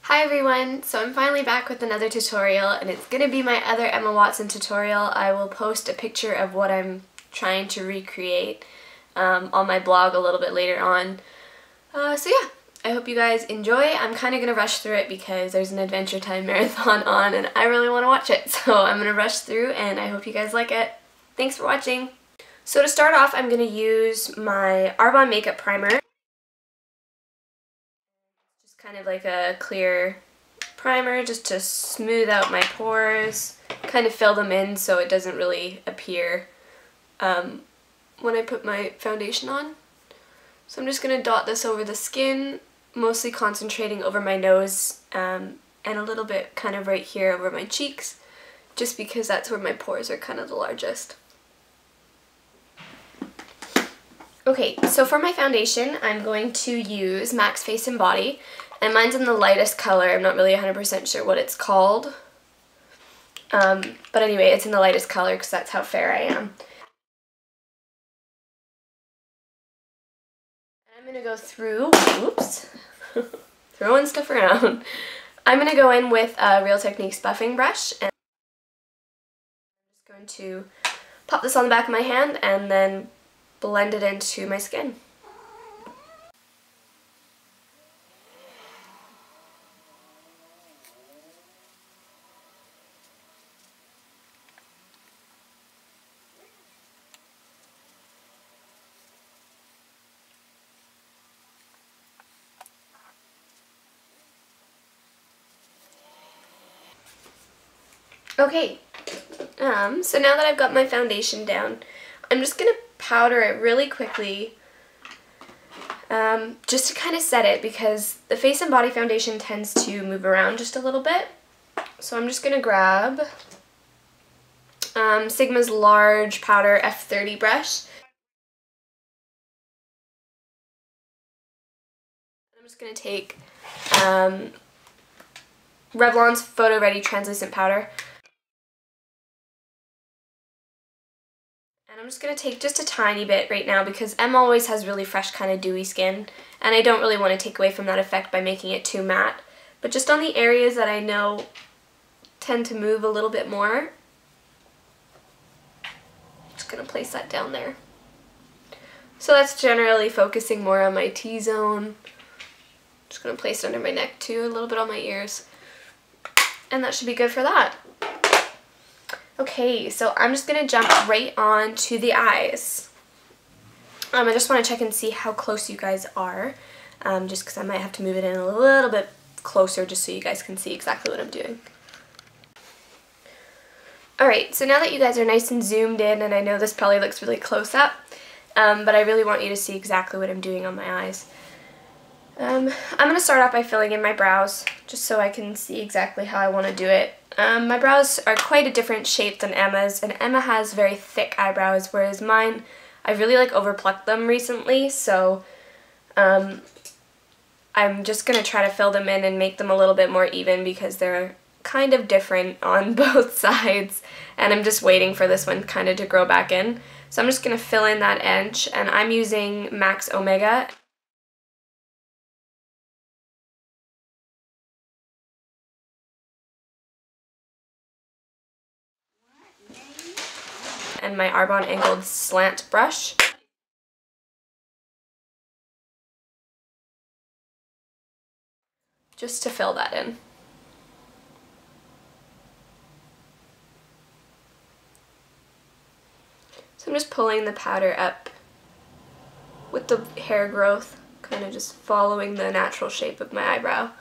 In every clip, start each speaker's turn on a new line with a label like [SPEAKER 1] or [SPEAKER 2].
[SPEAKER 1] Hi everyone! So I'm finally back with another tutorial, and it's going to be my other Emma Watson tutorial. I will post a picture of what I'm trying to recreate on my blog a little bit later on. So yeah, I hope you guys enjoy. I'm kind of going to rush through it because there's an Adventure Time marathon on and I really want to watch it. So I'm going to rush through and I hope you guys like it. Thanks for watching! So to start off, I'm going to use my Arbonne Makeup Primer. Kind of like a clear primer just to smooth out my pores, kind of fill them in so it doesn't really appear when I put my foundation on. So I'm just going to dot this over the skin, mostly concentrating over my nose and a little bit kind of right here over my cheeks, just because that's where my pores are kind of the largest. Okay, so for my foundation, I'm going to use MAC's Face and Body, and mine's in the lightest color. I'm not really 100% sure what it's called, but anyway, it's in the lightest color because that's how fair I am. I'm going to go through, oops, throwing stuff around. I'm going to go in with a Real Techniques buffing brush, and I'm just going to pop this on the back of my hand and then blend it into my skin. Okay, so now that I've got my foundation down, I'm just going to powder it really quickly just to kind of set it, because the face and body foundation tends to move around just a little bit. So I'm just going to grab Sigma's large powder F30 brush. I'm just going to take Revlon's Photo Ready Translucent Powder. I'm just going to take just a tiny bit right now because Emma always has really fresh kind of dewy skin, and I don't really want to take away from that effect by making it too matte. But just on the areas that I know tend to move a little bit more, I'm just going to place that down there. So that's generally focusing more on my T-zone. Just going to place it under my neck too, a little bit on my ears. And that should be good for that. Okay, so I'm just going to jump right on to the eyes. I just want to check and see how close you guys are, just because I might have to move it in a little bit closer just so you guys can see exactly what I'm doing. Alright, so now that you guys are nice and zoomed in, and I know this probably looks really close up, but I really want you to see exactly what I'm doing on my eyes. I'm going to start off by filling in my brows, just so I can see exactly how I want to do it. My brows are quite a different shape than Emma's, and Emma has very thick eyebrows, whereas mine, I really overplucked them recently, so I'm just going to try to fill them in and make them a little bit more even because they're kind of different on both sides, and I'm just waiting for this one kind of to grow back in. So I'm just going to fill in that edge, and I'm using MAC's Omega. And my Arbonne angled slant brush. Just to fill that in. So I'm just pulling the powder up with the hair growth, kind of just following the natural shape of my eyebrow.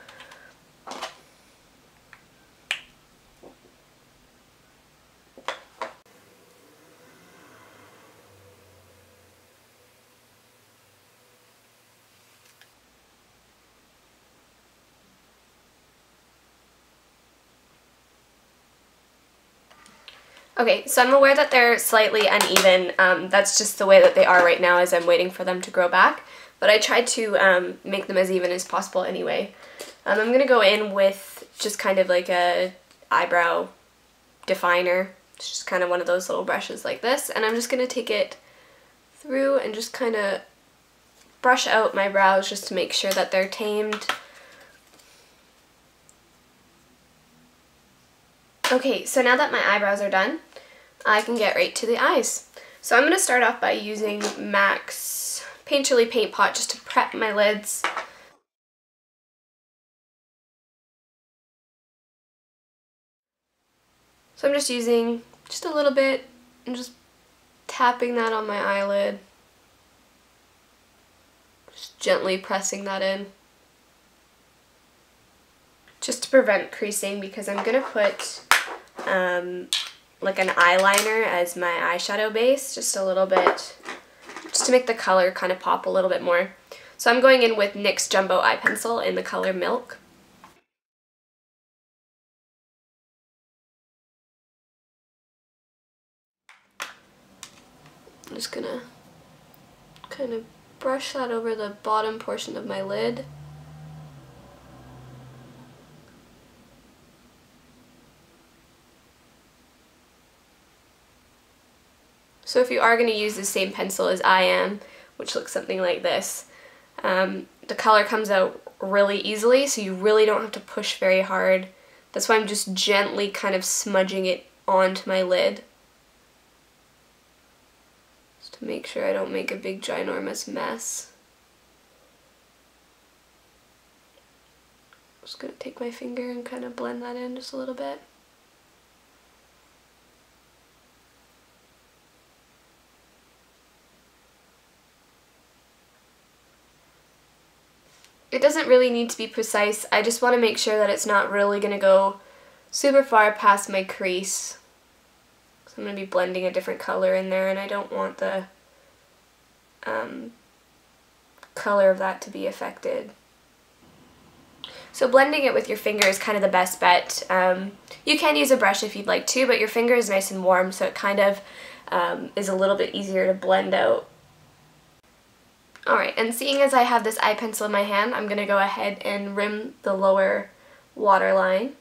[SPEAKER 1] Okay, so I'm aware that they're slightly uneven. That's just the way that they are right now as I'm waiting for them to grow back. But I tried to make them as even as possible anyway. I'm going to go in with just kind of like a eyebrow definer. It's just kind of one of those little brushes like this. And I'm just going to take it through and just kind of brush out my brows just to make sure that they're tamed. Okay, so now that my eyebrows are done, I can get right to the eyes. So I'm going to start off by using MAC's Painterly Paint Pot just to prep my lids. So I'm just using just a little bit and just tapping that on my eyelid. Just gently pressing that in. Just to prevent creasing, because I'm going to put like an eyeliner as my eyeshadow base, just a little bit, just to make the color kind of pop a little bit more. So I'm going in with NYX Jumbo Eye Pencil in the color Milk. I'm just gonna kind of brush that over the bottom portion of my lid. So if you are going to use the same pencil as I am, which looks something like this, the color comes out really easily, so you really don't have to push very hard. That's why I'm just gently kind of smudging it onto my lid, just to make sure I don't make a big ginormous mess. I'm just going to take my finger and kind of blend that in just a little bit. It doesn't really need to be precise. I just want to make sure that it's not really going to go super far past my crease. So I'm going to be blending a different color in there, and I don't want the color of that to be affected. So blending it with your finger is kind of the best bet. You can use a brush if you'd like to, but your finger is nice and warm, so it kind of is a little bit easier to blend out. Alright, and seeing as I have this eye pencil in my hand, I'm going to go ahead and rim the lower waterline.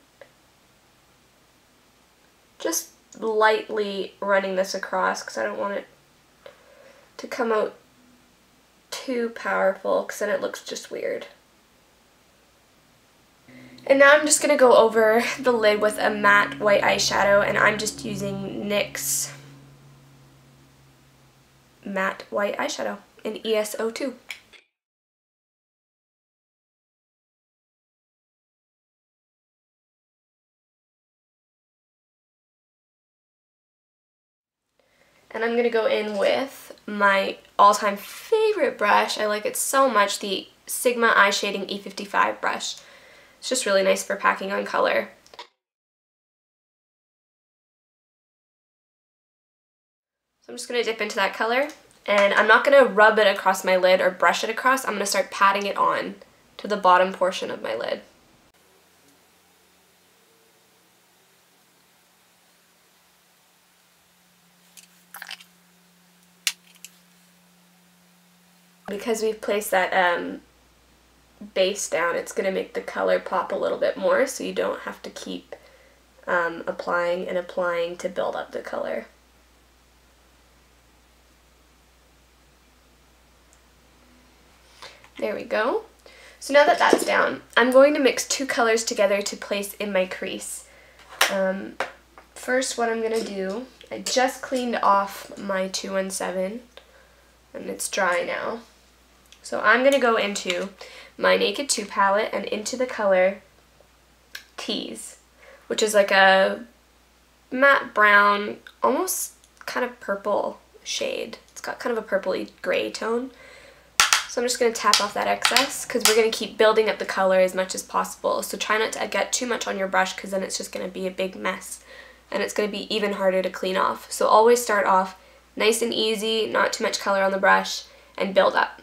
[SPEAKER 1] Just lightly running this across because I don't want it to come out too powerful, because then it looks just weird. And now I'm just going to go over the lid with a matte white eyeshadow, and I'm just using NYX matte white eyeshadow in ESO2. And I'm going to go in with my all-time favorite brush. I like it so much, the Sigma Eye Shading E55 brush. It's just really nice for packing on color. So I'm just going to dip into that color, and I'm not going to rub it across my lid or brush it across. I'm going to start patting it on to the bottom portion of my lid. Because we've placed that base down, it's going to make the color pop a little bit more, so you don't have to keep applying and applying to build up the color. There we go. So now that that's down, I'm going to mix two colors together to place in my crease. First, what I'm going to do, I just cleaned off my 217, and it's dry now. So I'm going to go into my Naked 2 palette and into the color Tease, which is like a matte brown, almost kind of purple shade. It's got kind of a purpley gray tone. So I'm just going to tap off that excess, because we're going to keep building up the color as much as possible. So try not to get too much on your brush, because then it's just going to be a big mess, and it's going to be even harder to clean off. So always start off nice and easy, not too much color on the brush, and build up.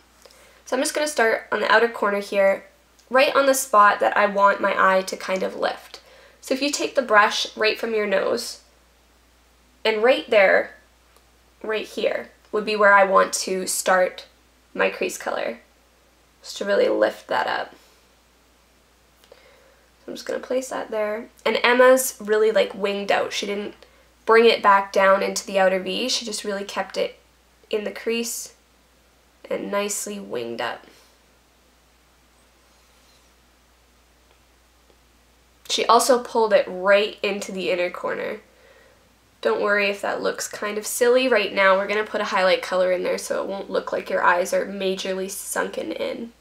[SPEAKER 1] So I'm just going to start on the outer corner here, right on the spot that I want my eye to kind of lift. So if you take the brush right from your nose, and right there, right here, would be where I want to start my crease color, just to really lift that up. So I'm just going to place that there. And Emma's really like winged out. She didn't bring it back down into the outer V. She just really kept it in the crease and nicely winged up. She also pulled it right into the inner corner. Don't worry if that looks kind of silly. Right now we're going to put a highlight color in there so it won't look like your eyes are majorly sunken in.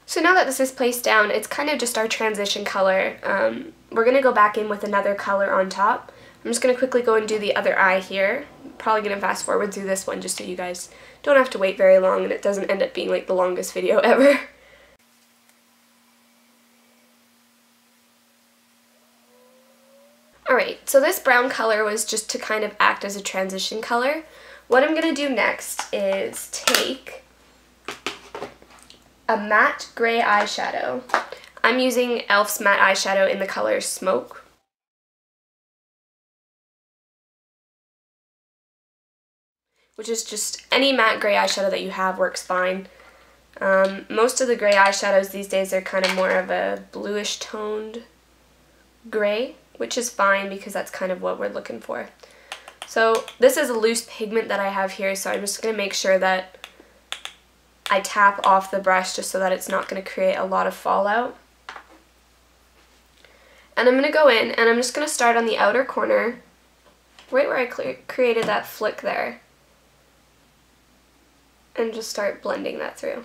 [SPEAKER 1] So now that this is placed down, it's kind of just our transition color. We're going to go back in with another color on top. I'm just going to quickly go and do the other eye here. Probably going to fast forward through this one just so you guys don't have to wait very long and it doesn't end up being like the longest video ever. Alright, so this brown color was just to kind of act as a transition color. What I'm going to do next is take a matte gray eyeshadow. I'm using e.l.f.'s matte eyeshadow in the color Smoke. Which is just any matte gray eyeshadow that you have works fine. Most of the gray eyeshadows these days are kind of more of a bluish toned gray, which is fine because that's kind of what we're looking for. So this is a loose pigment that I have here, so I'm just going to make sure that I tap off the brush just so that it's not going to create a lot of fallout. And I'm going to go in and I'm just going to start on the outer corner, right where I created that flick there, and just start blending that through.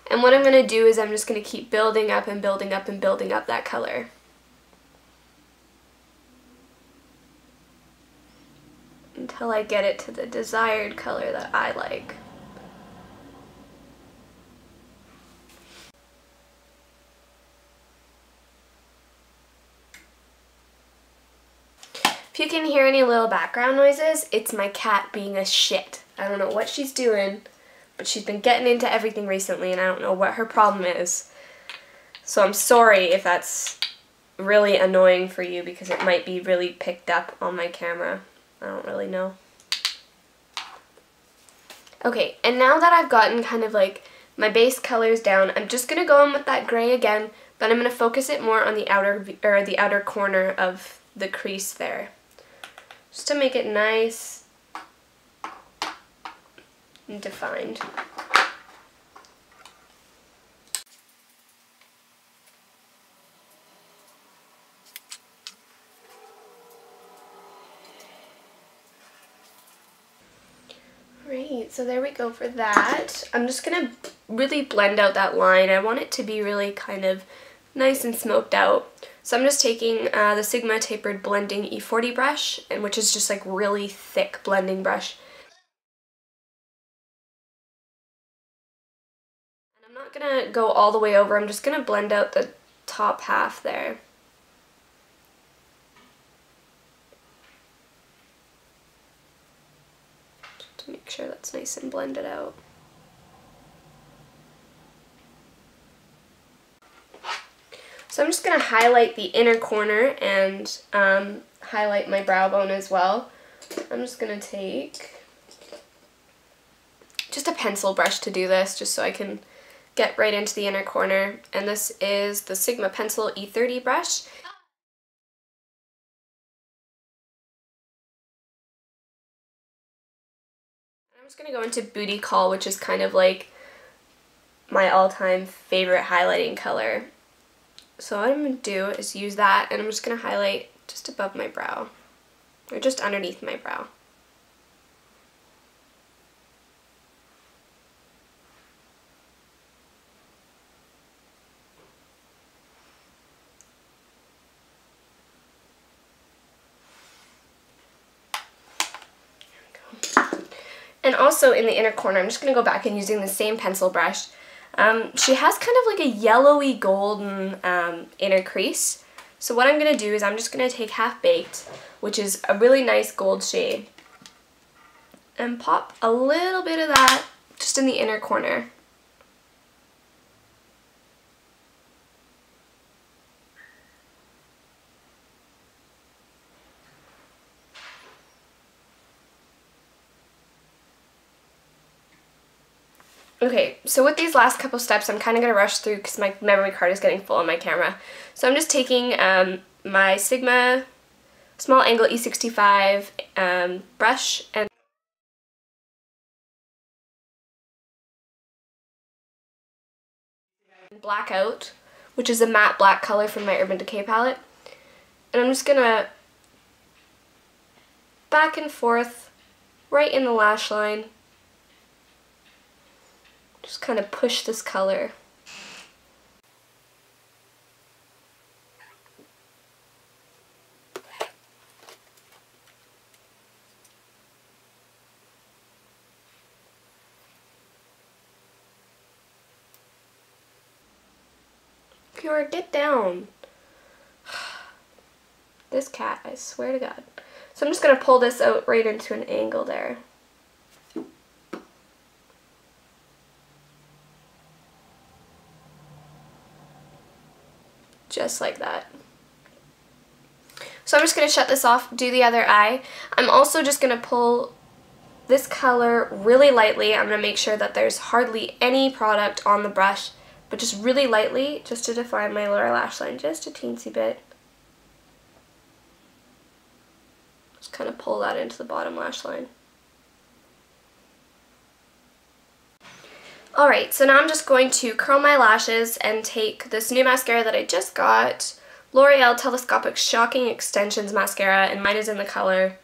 [SPEAKER 1] And what I'm going to do is I'm just going to keep building up and building up and building up that color. Until I get it to the desired color that I like. If you can hear any little background noises, it's my cat being a shit. I don't know what she's doing, but she's been getting into everything recently and I don't know what her problem is. So I'm sorry if that's really annoying for you because it might be really picked up on my camera. I don't really know. Okay, and now that I've gotten kind of like my base colors down, I'm just going to go in with that gray again, but I'm going to focus it more on the outer corner of the crease there. Just to make it nice and defined. Right, so there we go for that. I'm just going to really blend out that line. I want it to be really kind of nice and smoked out. So I'm just taking the Sigma Tapered Blending E40 brush, and which is just like really thick blending brush. And I'm not going to go all the way over, I'm just going to blend out the top half there. To make sure that's nice and blended out. So I'm just going to highlight the inner corner and highlight my brow bone as well. I'm just going to take just a pencil brush to do this, just so I can get right into the inner corner. And this is the Sigma Pencil E30 brush. I'm just going to go into Booty Call, which is kind of like my all-time favorite highlighting color. So what I'm going to do is use that, and I'm just going to highlight just above my brow, or just underneath my brow. And also in the inner corner, I'm just going to go back and using the same pencil brush. She has kind of like a yellowy golden inner crease. So what I'm going to do is I'm just going to take Half Baked, which is a really nice gold shade, and pop a little bit of that just in the inner corner. Okay, so with these last couple steps, I'm kind of going to rush through because my memory card is getting full on my camera. So I'm just taking my Sigma Small Angle E65 brush, and Blackout, which is a matte black color from my Urban Decay palette. And I'm just gonna back and forth right in the lash line. Just kind of push this color. Pure, get down. This cat, I swear to God. So I'm just going to pull this out right into an angle there. Just like that. So I'm just going to shut this off, do the other eye. I'm also just going to pull this color really lightly. I'm going to make sure that there's hardly any product on the brush, but just really lightly, just to define my lower lash line, just a teensy bit. Just kind of pull that into the bottom lash line. Alright, so now I'm just going to curl my lashes and take this new mascara that I just got, L'Oreal Telescopic Shocking Extensions Mascara, and mine is in the color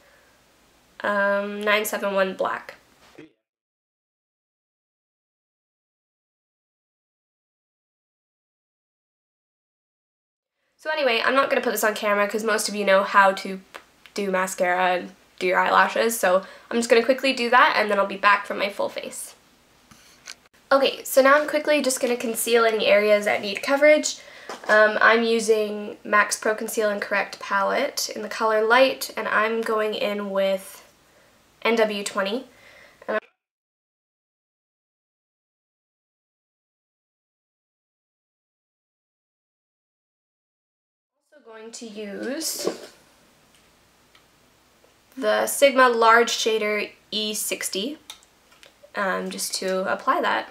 [SPEAKER 1] 971 Black. So anyway, I'm not going to put this on camera because most of you know how to do mascara and do your eyelashes, so I'm just going to quickly do that and then I'll be back from my full face. Okay, so now I'm quickly just going to conceal any areas that need coverage. I'm using MAC Pro Conceal and Correct palette in the color Light, and I'm going in with NW20. And I'm also going to use the Sigma Large Shader E60 just to apply that.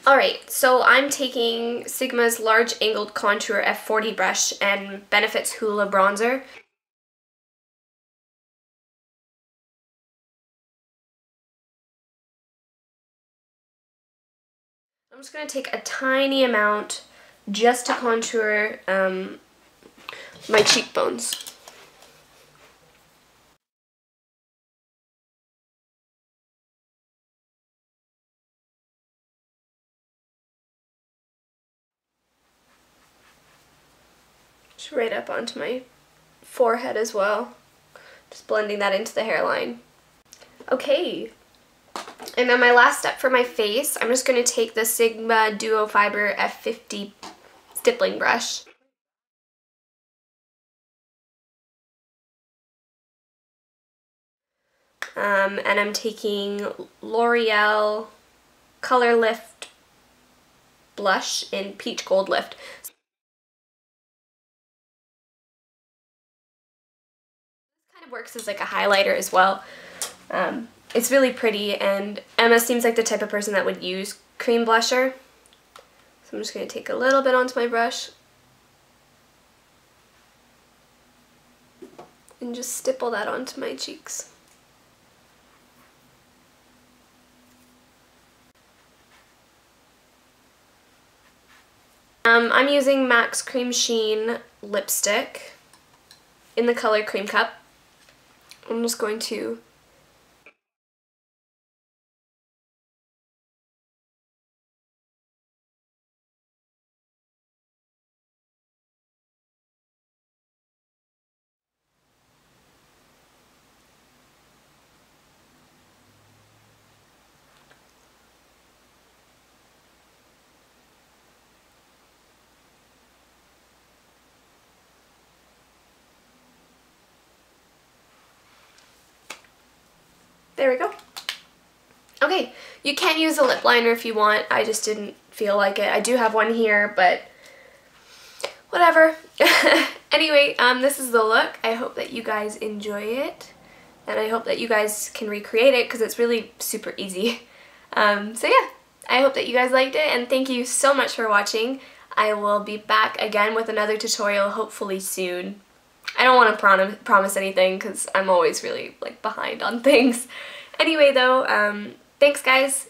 [SPEAKER 1] Alright, so I'm taking Sigma's Large Angled Contour F40 brush and Benefit's Hoola Bronzer. I'm just going to take a tiny amount just to contour my cheekbones. Just right up onto my forehead as well. Just blending that into the hairline. Okay. And then my last step for my face, I'm just going to take the Sigma Duo Fiber F50 stippling brush. And I'm taking L'Oreal Color Lift blush in Peach Gold Lift. This kind of works as like a highlighter as well. It's really pretty, and Emma seems like the type of person that would use cream blusher. So I'm just going to take a little bit onto my brush and just stipple that onto my cheeks. I'm using MAC's Cream Sheen lipstick in the color Cream Cup. I'm just going to there we go. Okay, you can use a lip liner if you want. I just didn't feel like it. I do have one here, but whatever. Anyway, this is the look. I hope that you guys enjoy it, and I hope that you guys can recreate it because it's really super easy. So yeah, I hope that you guys liked it, and thank you so much for watching. I will be back again with another tutorial hopefully soon. I don't want to promise anything because I'm always really like behind on things. Anyway though, thanks guys,